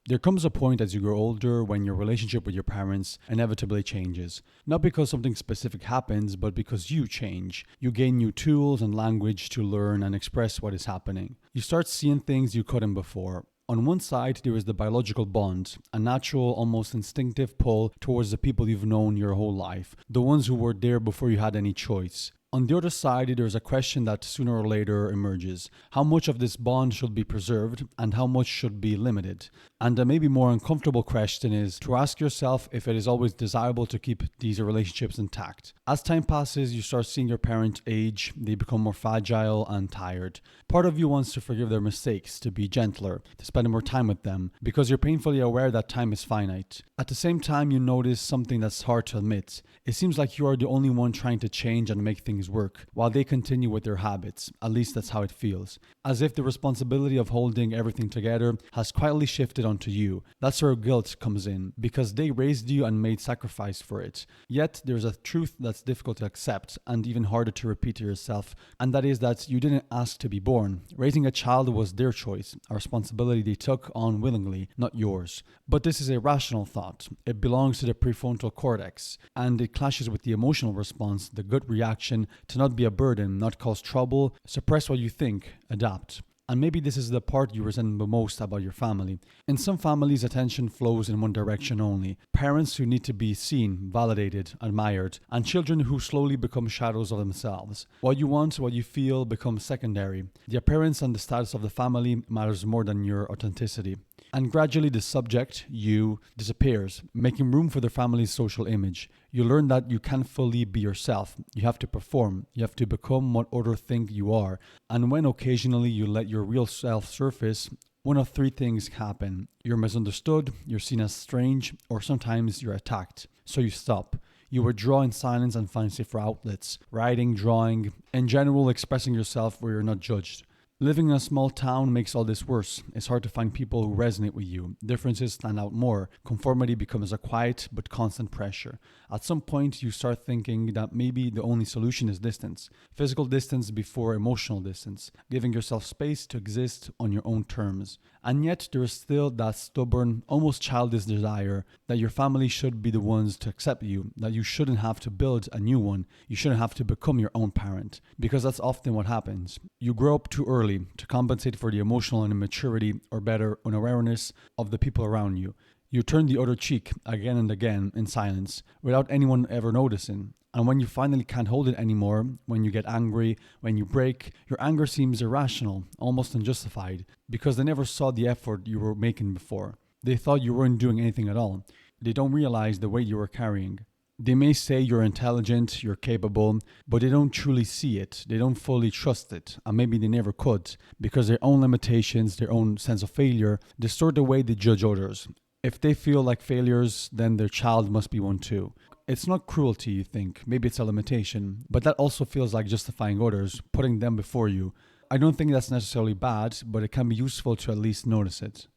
There comes a point as you grow older when your relationship with your parents inevitably changes. Not because something specific happens, but because you change. You gain new tools and language to learn and express what is happening. You start seeing things you couldn't before. On one side, there is the biological bond, a natural, almost instinctive pull towards the people you've known your whole life, the ones who were there before you had any choice. On the other side, there's a question that sooner or later emerges. How much of this bond should be preserved and how much should be limited? And a maybe more uncomfortable question is to ask yourself if it is always desirable to keep these relationships intact. As time passes, you start seeing your parent age, they become more fragile and tired. Part of you wants to forgive their mistakes, to be gentler, to spend more time with them, because you're painfully aware that time is finite. At the same time, you notice something that's hard to admit. It seems like you are the only one trying to change and make things work, while they continue with their habits. At least that's how it feels. As if the responsibility of holding everything together has quietly shifted onto you. That's where guilt comes in, because they raised you and made sacrifice for it. Yet, there's a truth that's difficult to accept and even harder to repeat to yourself, and that is that you didn't ask to be born. Raising a child was their choice, a responsibility they took on willingly, not yours. But this is a rational thought. It belongs to the prefrontal cortex, and it clashes with the emotional response, the gut reaction to not be a burden, not cause trouble, suppress what you think, adapt. And maybe this is the part you resent the most about your family. In some families, attention flows in one direction only. Parents who need to be seen, validated, admired, and children who slowly become shadows of themselves. What you want, what you feel becomes secondary. The appearance and the status of the family matters more than your authenticity. And gradually the subject, you, disappears, making room for the family's social image. You learn that you can't fully be yourself. You have to perform. You have to become what others think you are. And when occasionally you let your real self surface, one of three things happen. You're misunderstood, you're seen as strange, or sometimes you're attacked. So you stop. You withdraw in silence and find safer outlets. Writing, drawing, in general expressing yourself where you're not judged. Living in a small town makes all this worse. It's hard to find people who resonate with you. Differences stand out more. Conformity becomes a quiet but constant pressure. At some point, you start thinking that maybe the only solution is distance. Physical distance before emotional distance. Giving yourself space to exist on your own terms. And yet, there is still that stubborn, almost childish desire that your family should be the ones to accept you, that you shouldn't have to build a new one. You shouldn't have to become your own parent. Because that's often what happens. You grow up too early to compensate for the emotional immaturity, or better, unawareness of the people around you. You turn the other cheek again and again in silence, without anyone ever noticing. And when you finally can't hold it anymore, when you get angry, when you break, your anger seems irrational, almost unjustified, because they never saw the effort you were making before. They thought you weren't doing anything at all. They don't realize the weight you were carrying. They may say you're intelligent, you're capable, but they don't truly see it. They don't fully trust it, and maybe they never could, because their own limitations, their own sense of failure, distort the way they judge others. If they feel like failures, then their child must be one too. It's not cruelty, you think. Maybe it's a limitation, but that also feels like justifying others, putting them before you. I don't think that's necessarily bad, but it can be useful to at least notice it.